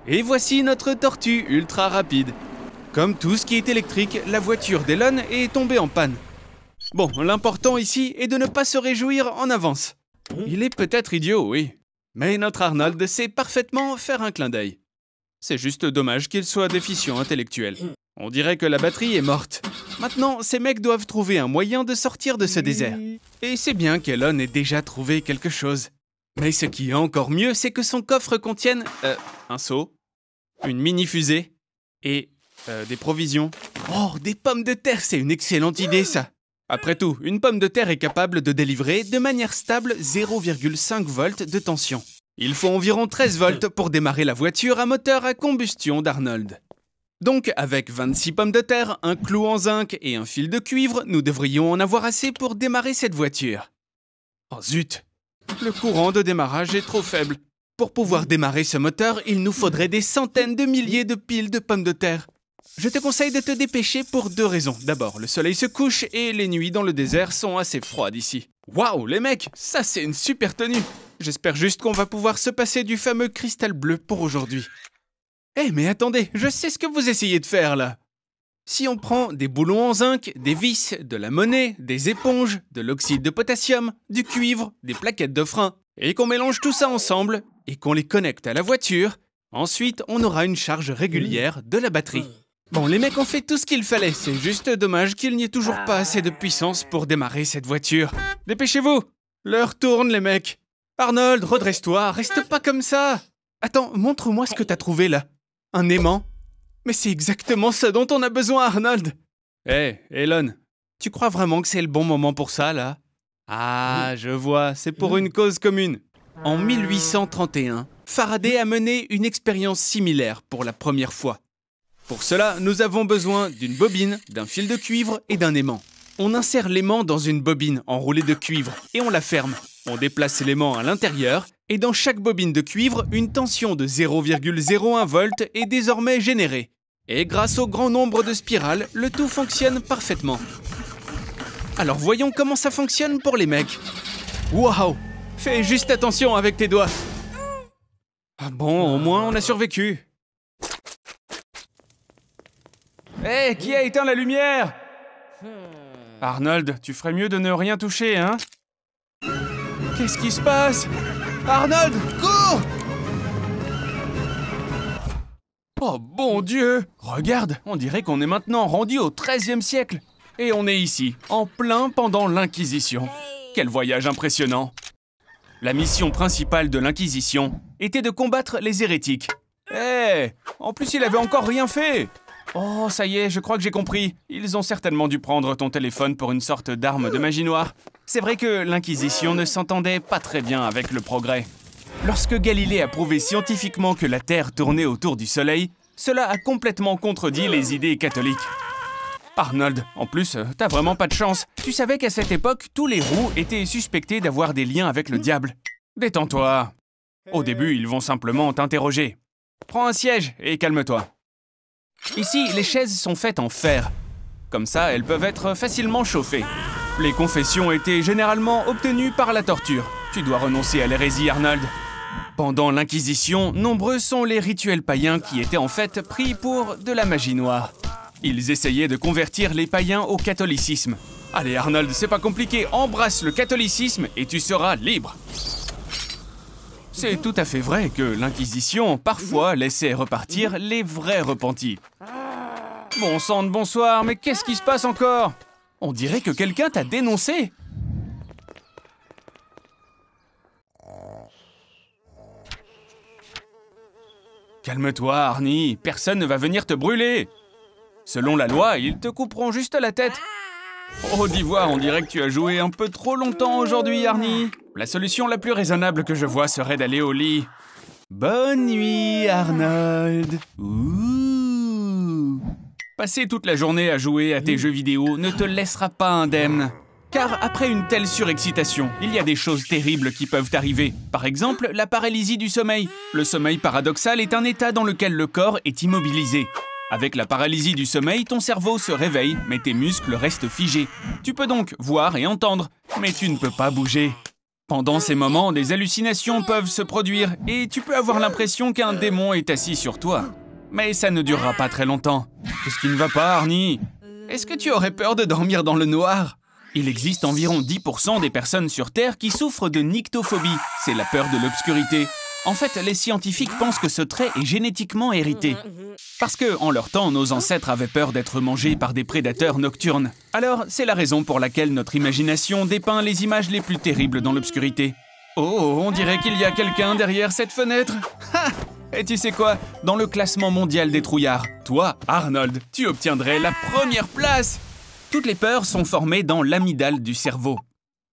Et voici notre tortue ultra rapide. Comme tout ce qui est électrique, la voiture d'Elon est tombée en panne. Bon, l'important ici est de ne pas se réjouir en avance. Il est peut-être idiot, oui. Mais notre Arnold sait parfaitement faire un clin d'œil. C'est juste dommage qu'il soit déficient intellectuel. On dirait que la batterie est morte. Maintenant, ces mecs doivent trouver un moyen de sortir de ce désert. Et c'est bien qu'Elon ait déjà trouvé quelque chose. Mais ce qui est encore mieux, c'est que son coffre contienne un seau, une mini-fusée et des provisions. Oh, des pommes de terre, c'est une excellente idée, ça. Après tout, une pomme de terre est capable de délivrer de manière stable 0,5 volts de tension. Il faut environ 13 volts pour démarrer la voiture à moteur à combustion d'Arnold. Donc, avec 26 pommes de terre, un clou en zinc et un fil de cuivre, nous devrions en avoir assez pour démarrer cette voiture. Oh zut! Le courant de démarrage est trop faible. Pour pouvoir démarrer ce moteur, il nous faudrait des centaines de milliers de piles de pommes de terre. Je te conseille de te dépêcher pour 2 raisons. D'abord, le soleil se couche et les nuits dans le désert sont assez froides ici. Waouh, les mecs, ça c'est une super tenue. J'espère juste qu'on va pouvoir se passer du fameux cristal bleu pour aujourd'hui. Eh mais attendez, je sais ce que vous essayez de faire là. Si on prend des boulons en zinc, des vis, de la monnaie, des éponges, de l'oxyde de potassium, du cuivre, des plaquettes de frein, et qu'on mélange tout ça ensemble, et qu'on les connecte à la voiture, ensuite on aura une charge régulière de la batterie. Bon, les mecs ont fait tout ce qu'il fallait, c'est juste dommage qu'il n'y ait toujours pas assez de puissance pour démarrer cette voiture. Dépêchez-vous! L'heure tourne, les mecs! Arnold, redresse-toi, reste pas comme ça! Attends, montre-moi ce que t'as trouvé là. Un aimant? Mais c'est exactement ce dont on a besoin, Arnold! Hé, Elon, tu crois vraiment que c'est le bon moment pour ça, là? Ah, je vois, c'est pour une cause commune. En 1831, Faraday a mené une expérience similaire pour la première fois. Pour cela, nous avons besoin d'une bobine, d'un fil de cuivre et d'un aimant. On insère l'aimant dans une bobine enroulée de cuivre et on la ferme. On déplace l'aimant à l'intérieur et dans chaque bobine de cuivre, une tension de 0,01 volts est désormais générée. Et grâce au grand nombre de spirales, le tout fonctionne parfaitement. Alors voyons comment ça fonctionne pour les mecs. Waouh! Fais juste attention avec tes doigts. Ah bon, au moins on a survécu. Hé, qui a éteint la lumière? Arnold, tu ferais mieux de ne rien toucher, hein? Qu'est-ce qui se passe? Arnold, cours! Oh bon Dieu! Regarde, on dirait qu'on est maintenant rendu au XIIIe siècle. Et on est ici, en plein pendant l'Inquisition. Quel voyage impressionnant! La mission principale de l'Inquisition était de combattre les hérétiques. Hé! En plus, il avait encore rien fait! Oh, ça y est, je crois que j'ai compris. Ils ont certainement dû prendre ton téléphone pour une sorte d'arme de magie noire. C'est vrai que l'Inquisition ne s'entendait pas très bien avec le progrès. Lorsque Galilée a prouvé scientifiquement que la Terre tournait autour du Soleil, cela a complètement contredit les idées catholiques. Arnold, en plus, t'as vraiment pas de chance. Tu savais qu'à cette époque, tous les roux étaient suspectés d'avoir des liens avec le diable. Détends-toi. Au début, ils vont simplement t'interroger. Prends un siège et calme-toi. Ici, les chaises sont faites en fer. Comme ça, elles peuvent être facilement chauffées. Les confessions étaient généralement obtenues par la torture. Tu dois renoncer à l'hérésie, Arnold. Pendant l'Inquisition, nombreux sont les rituels païens qui étaient en fait pris pour de la magie noire. Ils essayaient de convertir les païens au catholicisme. Allez, Arnold, c'est pas compliqué, embrasse le catholicisme et tu seras libre. C'est tout à fait vrai que l'Inquisition, parfois, laissait repartir les vrais repentis. Bon sang de bonsoir, mais qu'est-ce qui se passe encore? On dirait que quelqu'un t'a dénoncé. Calme-toi, Arnie, personne ne va venir te brûler. Selon la loi, ils te couperont juste la tête. Oh, d'Ivoire, on dirait que tu as joué un peu trop longtemps aujourd'hui, Arnie. La solution la plus raisonnable que je vois serait d'aller au lit. Bonne nuit, Arnold. Ouh. Passer toute la journée à jouer à tes jeux vidéo ne te laissera pas indemne. Car après une telle surexcitation, il y a des choses terribles qui peuvent arriver. Par exemple, la paralysie du sommeil. Le sommeil paradoxal est un état dans lequel le corps est immobilisé. Avec la paralysie du sommeil, ton cerveau se réveille, mais tes muscles restent figés. Tu peux donc voir et entendre, mais tu ne peux pas bouger. Pendant ces moments, des hallucinations peuvent se produire et tu peux avoir l'impression qu'un démon est assis sur toi. Mais ça ne durera pas très longtemps. Qu'est-ce qui ne va pas, Arnie? Est-ce que tu aurais peur de dormir dans le noir? Il existe environ 10% des personnes sur Terre qui souffrent de nyctophobie. C'est la peur de l'obscurité. En fait, les scientifiques pensent que ce trait est génétiquement hérité. Parce que, en leur temps, nos ancêtres avaient peur d'être mangés par des prédateurs nocturnes. Alors, c'est la raison pour laquelle notre imagination dépeint les images les plus terribles dans l'obscurité. Oh, on dirait qu'il y a quelqu'un derrière cette fenêtre. Ha! Et tu sais quoi? Dans le classement mondial des trouillards, toi, Arnold, tu obtiendrais la première place! Toutes les peurs sont formées dans l'amygdale du cerveau.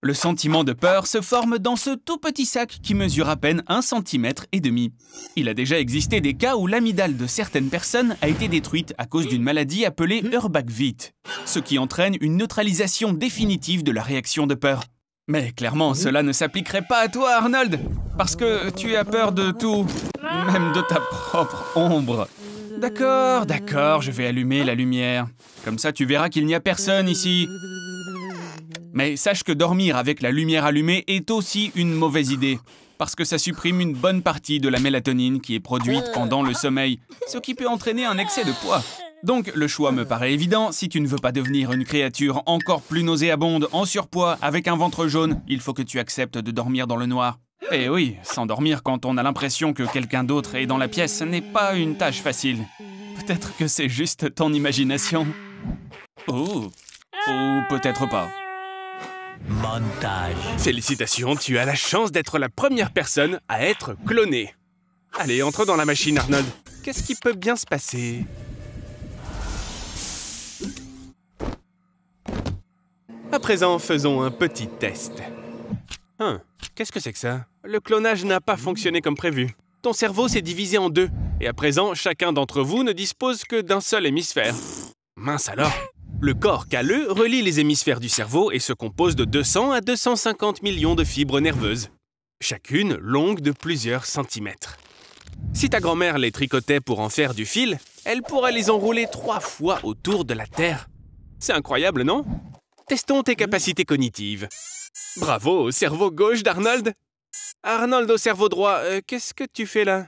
Le sentiment de peur se forme dans ce tout petit sac qui mesure à peine 1,5 cm. Il a déjà existé des cas où l'amygdale de certaines personnes a été détruite à cause d'une maladie appelée Urbach-Witt, ce qui entraîne une neutralisation définitive de la réaction de peur. Mais clairement, cela ne s'appliquerait pas à toi, Arnold, parce que tu as peur de tout, même de ta propre ombre. D'accord, je vais allumer la lumière. Comme ça, tu verras qu'il n'y a personne ici. Mais sache que dormir avec la lumière allumée est aussi une mauvaise idée, parce que ça supprime une bonne partie de la mélatonine qui est produite pendant le sommeil, ce qui peut entraîner un excès de poids. Donc, le choix me paraît évident, si tu ne veux pas devenir une créature encore plus nauséabonde, en surpoids, avec un ventre jaune, il faut que tu acceptes de dormir dans le noir. Et oui, s'endormir quand on a l'impression que quelqu'un d'autre est dans la pièce n'est pas une tâche facile. Peut-être que c'est juste ton imagination. Oh, ou peut-être pas. Montage. Félicitations, tu as la chance d'être la première personne à être clonée. Allez, entre dans la machine, Arnold. Qu'est-ce qui peut bien se passer? À présent, faisons un petit test. Qu'est-ce que c'est que ça? Le clonage n'a pas fonctionné comme prévu. Ton cerveau s'est divisé en deux. Et à présent, chacun d'entre vous ne dispose que d'un seul hémisphère. Mince alors! Le corps calleux relie les hémisphères du cerveau et se compose de 200 à 250 millions de fibres nerveuses, chacune longue de plusieurs centimètres. Si ta grand-mère les tricotait pour en faire du fil, elle pourrait les enrouler 3 fois autour de la Terre. C'est incroyable, non? Testons tes capacités cognitives. Bravo au cerveau gauche d'Arnold. Arnold au cerveau droit, qu'est-ce que tu fais là?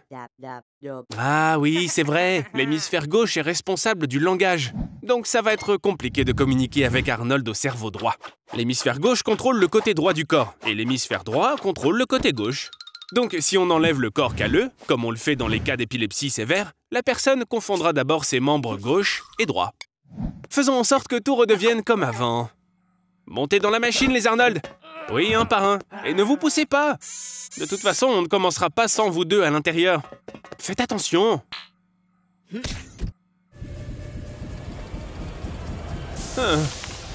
Ah oui, c'est vrai, l'hémisphère gauche est responsable du langage. Donc ça va être compliqué de communiquer avec Arnold au cerveau droit. L'hémisphère gauche contrôle le côté droit du corps, et l'hémisphère droit contrôle le côté gauche. Donc si on enlève le corps calleux, comme on le fait dans les cas d'épilepsie sévère, la personne confondra d'abord ses membres gauche et droit. Faisons en sorte que tout redevienne comme avant. Montez dans la machine, les Arnold! Oui, un par un. Et ne vous poussez pas! De toute façon, on ne commencera pas sans vous deux à l'intérieur. Faites attention!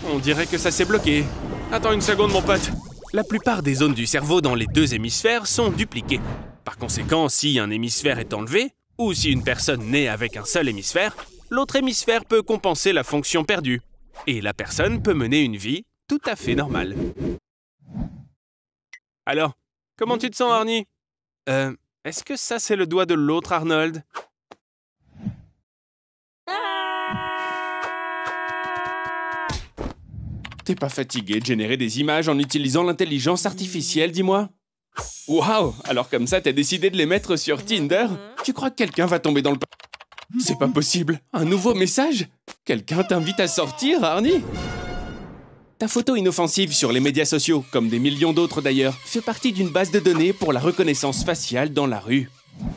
On dirait que ça s'est bloqué. Attends une seconde, mon pote. La plupart des zones du cerveau dans les deux hémisphères sont dupliquées. Par conséquent, si un hémisphère est enlevé, ou si une personne naît avec un seul hémisphère, l'autre hémisphère peut compenser la fonction perdue. Et la personne peut mener une vie tout à fait normale. Alors, comment tu te sens, Arnie? Est-ce que ça, c'est le doigt de l'autre Arnold? T'es pas fatigué de générer des images en utilisant l'intelligence artificielle, dis-moi? Waouh! Alors comme ça, t'as décidé de les mettre sur Tinder? Tu crois que quelqu'un va tomber dans le... C'est pas possible! Un nouveau message? Quelqu'un t'invite à sortir, Arnie? Ta photo inoffensive sur les médias sociaux, comme des millions d'autres d'ailleurs, fait partie d'une base de données pour la reconnaissance faciale dans la rue.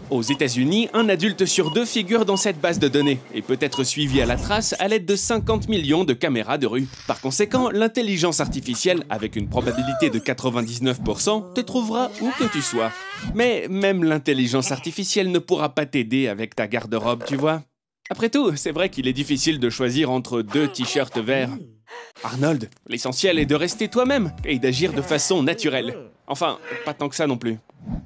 Aux États-Unis, un adulte sur 2 figure dans cette base de données et peut être suivi à la trace à l'aide de 50 millions de caméras de rue. Par conséquent, l'intelligence artificielle, avec une probabilité de 99%, te trouvera où que tu sois. Mais même l'intelligence artificielle ne pourra pas t'aider avec ta garde-robe, tu vois. Après tout, c'est vrai qu'il est difficile de choisir entre 2 t-shirts verts. Arnold, l'essentiel est de rester toi-même et d'agir de façon naturelle. Enfin, pas tant que ça non plus.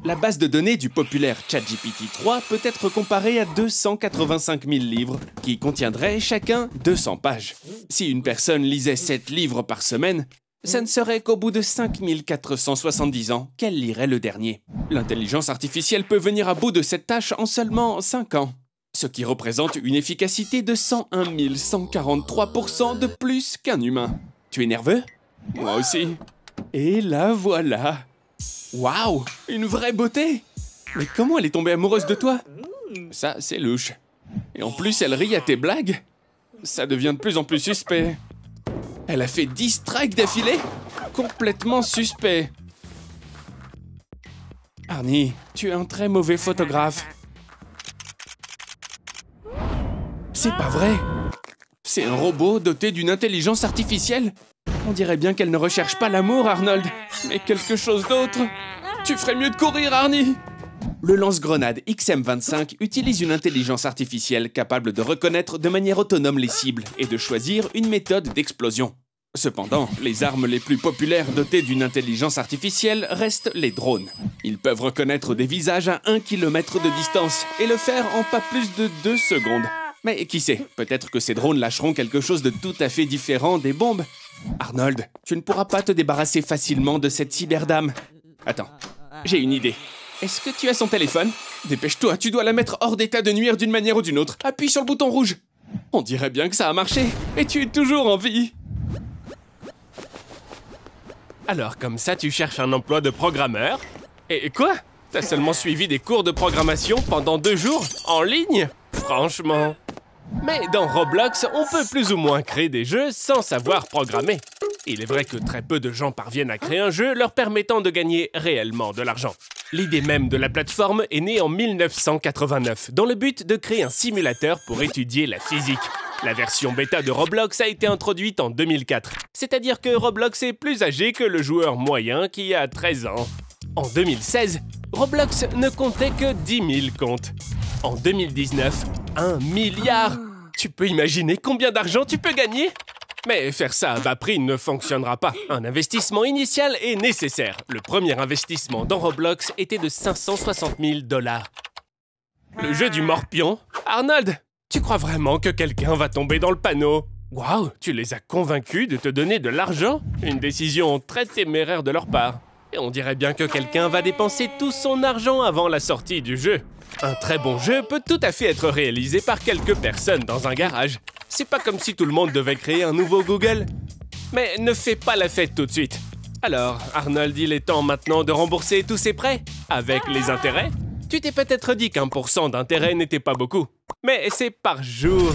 La base de données du populaire ChatGPT 3 peut être comparée à 285 000 livres, qui contiendraient chacun 200 pages. Si une personne lisait 7 livres par semaine, ça ne serait qu'au bout de 5 470 ans qu'elle lirait le dernier. L'intelligence artificielle peut venir à bout de cette tâche en seulement 5 ans. Ce qui représente une efficacité de 101 143% de plus qu'un humain. Tu es nerveux? Moi aussi. Et la voilà. Waouh, une vraie beauté! Mais comment elle est tombée amoureuse de toi? Ça, c'est louche. Et en plus, elle rit à tes blagues. Ça devient de plus en plus suspect. Elle a fait 10 strikes d'affilée? Complètement suspect. Arnie, tu es un très mauvais photographe. C'est pas vrai. C'est un robot doté d'une intelligence artificielle. On dirait bien qu'elle ne recherche pas l'amour, Arnold, mais quelque chose d'autre. Tu ferais mieux de courir, Arnie. Le lance-grenade XM25 utilise une intelligence artificielle capable de reconnaître de manière autonome les cibles et de choisir une méthode d'explosion. Cependant, les armes les plus populaires dotées d'une intelligence artificielle restent les drones. Ils peuvent reconnaître des visages à 1 km de distance et le faire en pas plus de 2 secondes. Mais qui sait, peut-être que ces drones lâcheront quelque chose de tout à fait différent des bombes. Arnold, tu ne pourras pas te débarrasser facilement de cette cyberdame. Attends, j'ai une idée. Est-ce que tu as son téléphone? Dépêche-toi, tu dois la mettre hors d'état de nuire d'une manière ou d'une autre. Appuie sur le bouton rouge. On dirait bien que ça a marché. Et tu es toujours en vie. Alors, comme ça, tu cherches un emploi de programmeur? Et quoi? T'as seulement suivi des cours de programmation pendant 2 jours, en ligne? Franchement. Mais dans Roblox, on peut plus ou moins créer des jeux sans savoir programmer. Il est vrai que très peu de gens parviennent à créer un jeu leur permettant de gagner réellement de l'argent. L'idée même de la plateforme est née en 1989, dans le but de créer un simulateur pour étudier la physique. La version bêta de Roblox a été introduite en 2004, c'est-à-dire que Roblox est plus âgé que le joueur moyen qui a 13 ans. En 2016, Roblox ne comptait que 10 000 comptes. En 2019, 1 milliard! Tu peux imaginer combien d'argent tu peux gagner? Mais faire ça à bas prix ne fonctionnera pas. Un investissement initial est nécessaire. Le premier investissement dans Roblox était de 560 000 $. Le jeu du morpion? Arnold, tu crois vraiment que quelqu'un va tomber dans le panneau? Waouh, tu les as convaincus de te donner de l'argent? Une décision très téméraire de leur part. Et on dirait bien que quelqu'un va dépenser tout son argent avant la sortie du jeu. Un très bon jeu peut tout à fait être réalisé par quelques personnes dans un garage. C'est pas comme si tout le monde devait créer un nouveau Google. Mais ne fais pas la fête tout de suite. Alors, Arnold, il est temps maintenant de rembourser tous ses prêts avec les intérêts. Tu t'es peut-être dit qu'1% d'intérêt n'était pas beaucoup. Mais c'est par jour.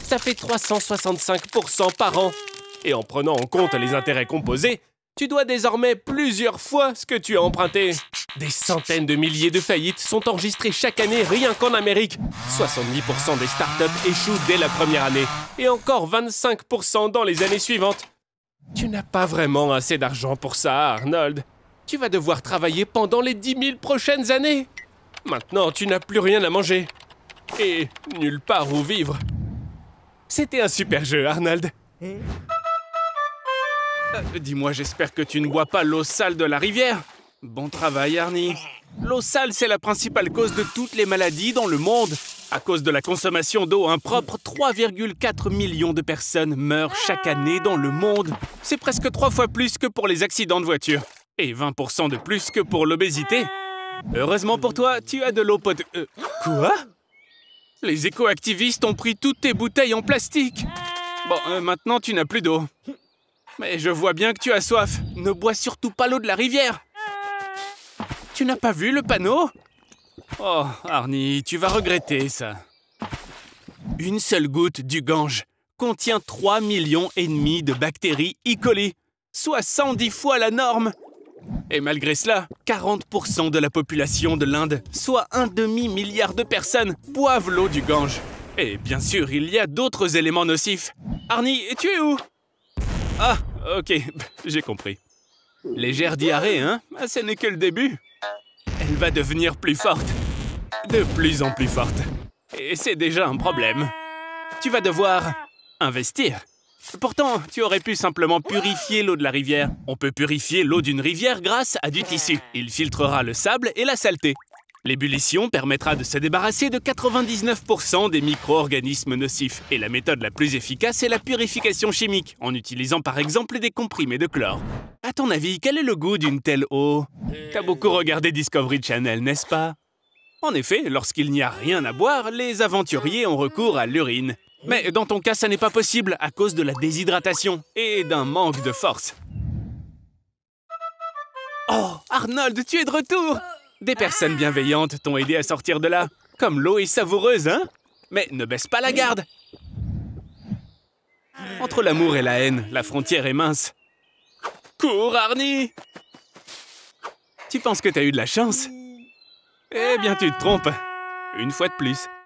Ça fait 365% par an. Et en prenant en compte les intérêts composés, tu dois désormais plusieurs fois ce que tu as emprunté. Des centaines de milliers de faillites sont enregistrées chaque année rien qu'en Amérique. 70% des startups échouent dès la première année. Et encore 25% dans les années suivantes. Tu n'as pas vraiment assez d'argent pour ça, Arnold. Tu vas devoir travailler pendant les 10 000 prochaines années. Maintenant, tu n'as plus rien à manger. Et nulle part où vivre. C'était un super jeu, Arnold. Dis-moi, j'espère que tu ne bois pas l'eau sale de la rivière. Bon travail, Arnie. L'eau sale, c'est la principale cause de toutes les maladies dans le monde. À cause de la consommation d'eau impropre, 3,4 millions de personnes meurent chaque année dans le monde. C'est presque 3 fois plus que pour les accidents de voiture. Et 20% de plus que pour l'obésité. Heureusement pour toi, tu as de l'eau potable. Quoi? Les éco-activistes ont pris toutes tes bouteilles en plastique. Bon, maintenant tu n'as plus d'eau. Mais je vois bien que tu as soif. Ne bois surtout pas l'eau de la rivière. Tu n'as pas vu le panneau? Oh, Arnie, tu vas regretter ça. Une seule goutte du Gange contient 3,5 millions de bactéries E. coli, soit 110 fois la norme. Et malgré cela, 40% de la population de l'Inde, soit 1,5 milliard de personnes, boivent l'eau du Gange. Et bien sûr, il y a d'autres éléments nocifs. Arnie, tu es où? Ah, ok, j'ai compris. Légère diarrhée, hein? Ce n'est que le début. Elle va devenir plus forte. De plus en plus forte. Et c'est déjà un problème. Tu vas devoir investir. Pourtant, tu aurais pu simplement purifier l'eau de la rivière. On peut purifier l'eau d'une rivière grâce à du tissu. Il filtrera le sable et la saleté. L'ébullition permettra de se débarrasser de 99% des micro-organismes nocifs. Et la méthode la plus efficace est la purification chimique, en utilisant par exemple des comprimés de chlore. À ton avis, quel est le goût d'une telle eau? T'as beaucoup regardé Discovery Channel, n'est-ce pas? En effet, lorsqu'il n'y a rien à boire, les aventuriers ont recours à l'urine. Mais dans ton cas, ça n'est pas possible à cause de la déshydratation et d'un manque de force. Oh, Arnold, tu es de retour! Des personnes bienveillantes t'ont aidé à sortir de là. Comme l'eau est savoureuse, hein? Mais ne baisse pas la garde! Entre l'amour et la haine, la frontière est mince. Cours, Arnie! Tu penses que t'as eu de la chance? Eh bien, tu te trompes. Une fois de plus.